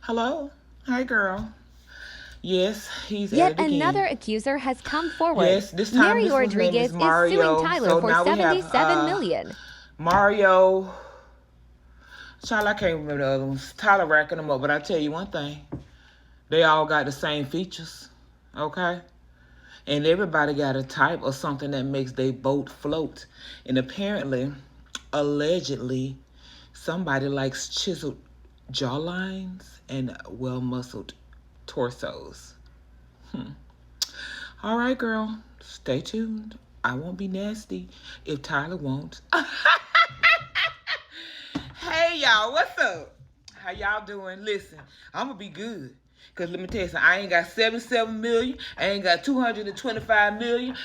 Hello? Hi, girl. Yes, he's at Yet it another again. accuser has come forward. Yes, this time Mary this one's name is Rodriguez is suing Mario. Tyler So for now we have 77 million. Mario. Child, I can't remember the other ones. Tyler racking them up, but I tell you one thing. They all got the same features. Okay? And everybody got a type or something that makes their boat float. And apparently, allegedly, somebody likes chiseled jawlines and well-muscled torsos. All right, girl. Stay tuned. I won't be nasty if Tyler won't. Hey, y'all. What's up? How y'all doing? Listen, I'm going to be good. Because let me tell you something. I ain't got 77 million. I ain't got 225 million.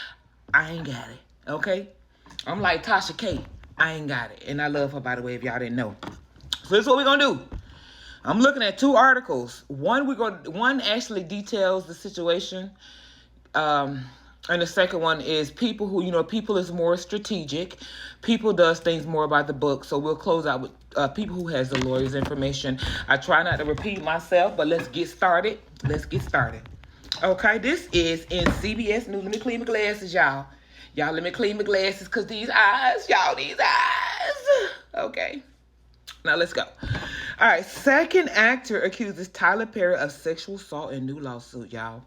I ain't got it. Okay? I'm like Tasha K. I ain't got it. And I love her, by the way, if y'all didn't know. So this is what we're going to do. I'm looking at two articles. One actually details the situation. And the second one is people who, people is more strategic. People does things more by the book. So we'll close out with people who has the lawyer's information. I try not to repeat myself, but let's get started. Okay, this is in CBS News. Let me clean my glasses, y'all. Y'all, let me clean my glasses because these eyes. Okay. Now let's go. All right, second actor accuses Tyler Perry of sexual assault in new lawsuit, y'all.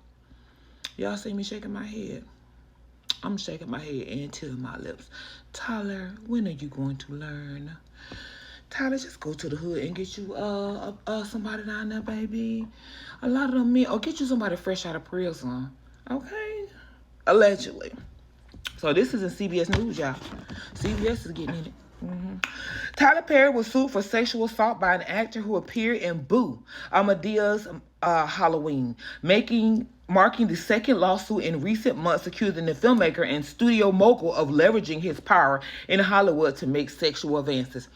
Y'all see me shaking my head? I'm shaking my head and tilting my lips. Tyler, when are you going to learn? Tyler, just go to the hood and get you somebody down there, baby. A lot of them men, or get you somebody fresh out of prison. Okay? Allegedly. So this is in CBS News, y'all. CBS is getting in it. Tyler Perry was sued for sexual assault by an actor who appeared in Boo, Amadea's Halloween, marking the second lawsuit in recent months accusing the filmmaker and studio mogul of leveraging his power in Hollywood to make sexual advances.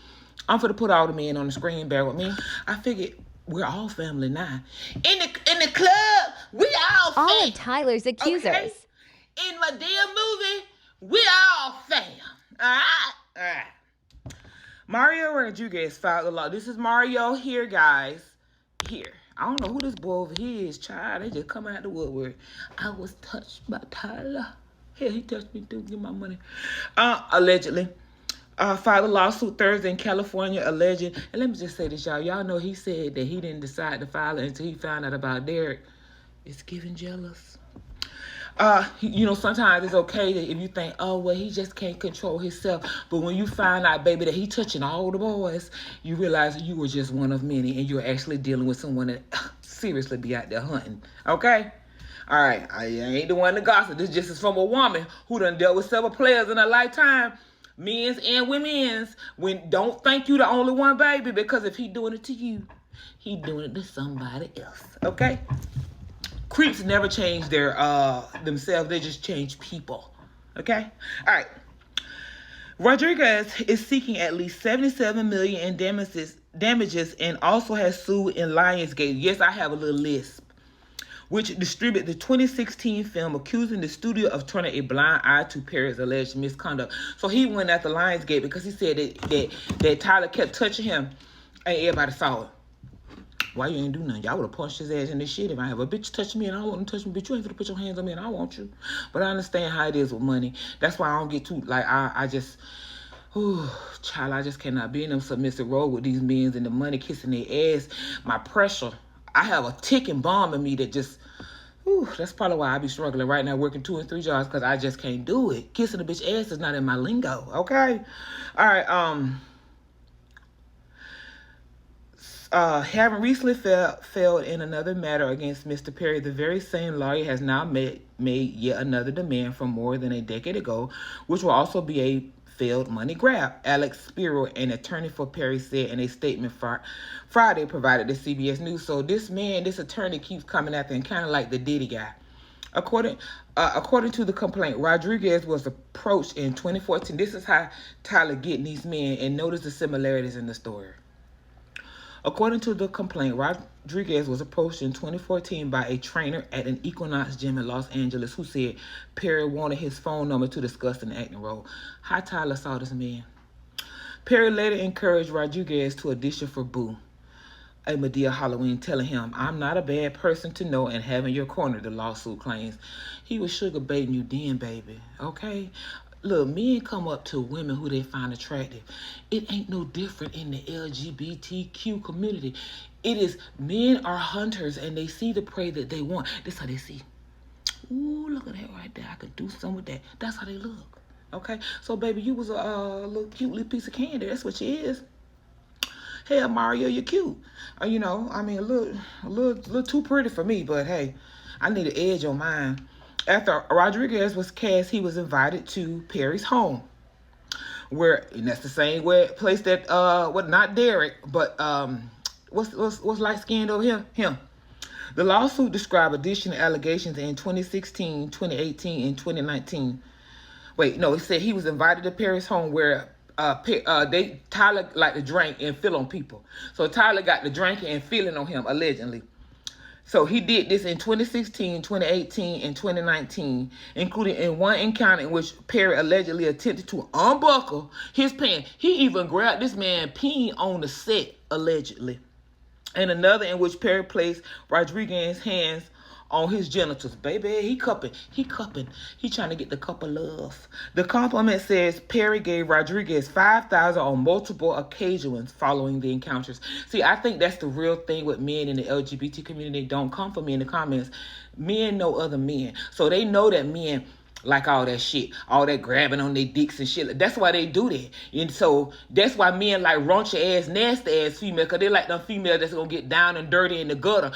I'm for to put all the men on the screen. Bear with me. I figured we're all family now. In the club, we all fam. All of Tyler's accusers. Okay? In Madea movie, we all fam. All right. Mario Rodriguez filed a law. This is Mario here, guys. Here. I don't know who this boy over here is, child. They just coming out the woodwork. I was touched by Tyler. Hell, he touched me too. Give my money. Allegedly. Filed a lawsuit Thursday in California alleging, and let me just say this, y'all. Y'all know he said that he didn't decide to file it until he found out about Derek. It's giving jealous. Sometimes it's okay that if you think, oh, well, he just can't control himself. But when you find out, baby, that he touching all the boys, you realize you were just one of many and you're actually dealing with someone that seriously be out there hunting. Okay? All right. I ain't the one to gossip. This just is from a woman who done dealt with several players in her lifetime. Men's and women's. Don't think you the only one, baby, because if he doing it to you, he doing it to somebody else. Okay? Creeps never change their themselves. They just change people. Okay? All right. Rodriguez is seeking at least $77 million in damages and also has sued in Lionsgate. Yes, I have a little lisp. Which distributed the 2016 film accusing the studio of turning a blind eye to Perry's alleged misconduct. So he went after Lionsgate because he said that Tyler kept touching him and everybody saw it. Why you ain't do nothing? Y'all would have punched his ass in this shit if I have a bitch touch me and I don't want to touch me. Bitch, you ain't gonna put your hands on me and I want you. But I understand how it is with money. That's why I don't get too, I just cannot be in them submissive role with these men and the money kissing their ass. My pressure. I have a ticking bomb in me that just, that's probably why I be struggling right now working 2 and 3 jobs because I just can't do it. Kissing a bitch ass is not in my lingo. Okay? All right, having recently failed in another matter against Mr. Perry, the very same lawyer has now made yet another demand from more than a decade ago, which will also be a failed money grab. Alex Spiro, an attorney for Perry, said in a statement Friday provided to CBS News. So this attorney keeps coming after him, kind of like the Diddy guy. According to the complaint, Rodriguez was approached in 2014. This is how Tyler getting these men, and notice the similarities in the story. According to the complaint, Rodriguez was approached in 2014 by a trainer at an Equinox gym in Los Angeles who said Perry wanted his phone number to discuss an acting role. How Tyler saw this man. Perry later encouraged Rodriguez to audition for Boo, a Medea Halloween telling him, I'm not a bad person to know and having your corner, the lawsuit claims. He was sugar baiting you then, baby. Okay? Look, men come up to women who they find attractive. It ain't no different in the LGBTQ community. It is men are hunters and they see the prey that they want. That's how they see. Ooh, look at that right there. I could do something with that. That's how they look. Okay? So, baby, you was a little cute little piece of candy. That's what you is. Hell, Mario, you're cute. You know, I mean, a little too pretty for me, but hey, I need an edge on mine. After Rodriguez was cast, he was invited to Perry's home, and that's the same place that not Derek, but what's light skinned over here? Him. The lawsuit described additional allegations in 2016, 2018, and 2019. Wait, no, it said he was invited to Perry's home where Tyler liked to drink and feel on people. So Tyler got to drinking and feeling on him, allegedly. So he did this in 2016, 2018, and 2019, including in one encounter in which Perry allegedly attempted to unbuckle his pants. He even grabbed this man peeing on the set, allegedly. And another in which Perry placed Rodriguez's hands on his genitals. Baby, he cupping. He trying to get the cup of love. The compliment says Perry gave Rodriguez $5,000 on multiple occasions following the encounters. See, I think that's the real thing with men in the LGBT community. They don't come for me in the comments. Men know other men. So they know that men like all that shit, all that grabbing on their dicks and shit. That's why they do that. And so that's why men like raunchy ass, nasty ass female, because they like them females that's going to get down and dirty in the gutter,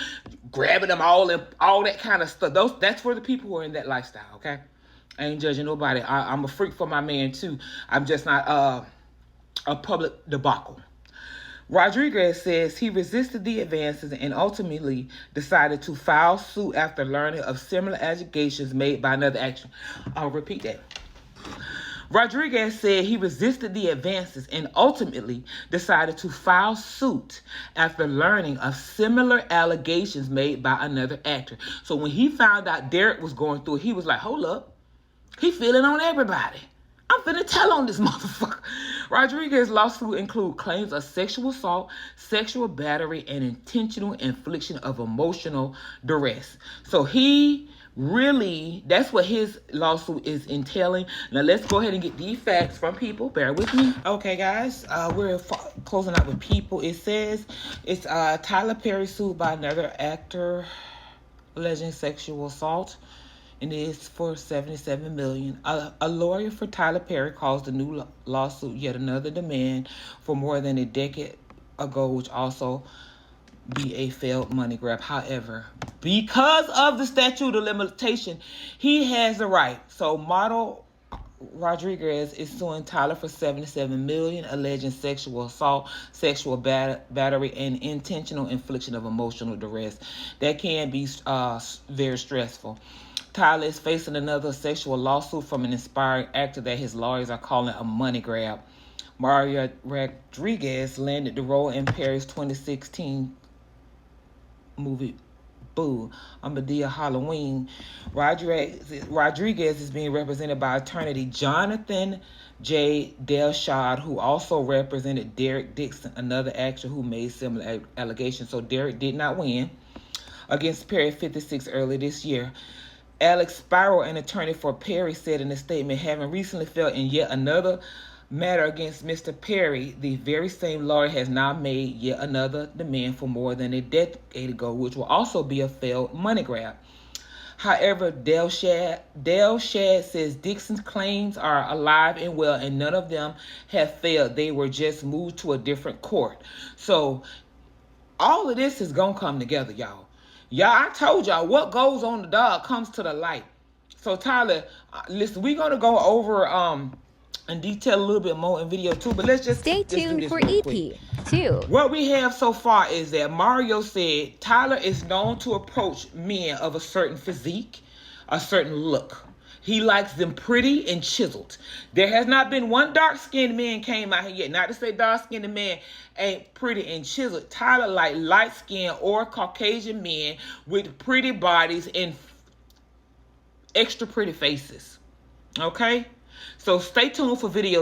grabbing them all and all that kind of stuff. That's for the people who are in that lifestyle, okay? I ain't judging nobody. I'm a freak for my man too. I'm just not a public debacle. Rodriguez says he resisted the advances and ultimately decided to file suit after learning of similar allegations made by another actor. I'll repeat that. Rodriguez said he resisted the advances and ultimately decided to file suit after learning of similar allegations made by another actor. So when he found out Derek was going through it, he was like, hold up. He feeling on everybody. I'm finna tell on this motherfucker. Rodriguez's lawsuit include claims of sexual assault, sexual battery, and intentional infliction of emotional duress. So that's what his lawsuit is entailing. Now let's go ahead and get these facts from people. Bear with me. Okay, guys, we're closing out with people. It says it's Tyler Perry sued by another actor alleging sexual assault. And it is for $77 million. A lawyer for Tyler Perry calls the new lawsuit yet another demand for more than a decade ago, which also be a failed money grab. However, because of the statute of limitation, he has the right. So model Rodriguez is suing Tyler for $77 million, alleging sexual assault, sexual battery, and intentional infliction of emotional duress. That can be very stressful. Tyler is facing another sexual lawsuit from an inspiring actor that his lawyers are calling a money grab. Mario Rodriguez landed the role in Perry's 2016 movie Boo, a Medea Halloween. Rodriguez is being represented by attorney Jonathan J. Delshad, who also represented Derek Dixon, another actor who made similar allegations. So Derek did not win against Perry 56 early this year. Alex Spiro, an attorney for Perry, said in a statement, having recently filed in yet another matter against Mr. Perry, the very same lawyer has now made yet another demand for more than a decade ago, which will also be a failed money grab. However, Delshad says Dixon's claims are alive and well, and none of them have failed. They were just moved to a different court. So all of this is going to come together, y'all. I told y'all what goes on the dog comes to the light. So Tyler, listen, we're going to go over in detail a little bit more in video 2, but let's just stay tuned for EP 2. What we have so far is that Mario said Tyler is known to approach men of a certain physique, a certain look. He likes them pretty and chiseled. There has not been one dark-skinned man came out here yet. Not to say dark-skinned man ain't pretty and chiseled. Tyler like light-skinned or Caucasian men with pretty bodies and extra pretty faces. Okay? So stay tuned for video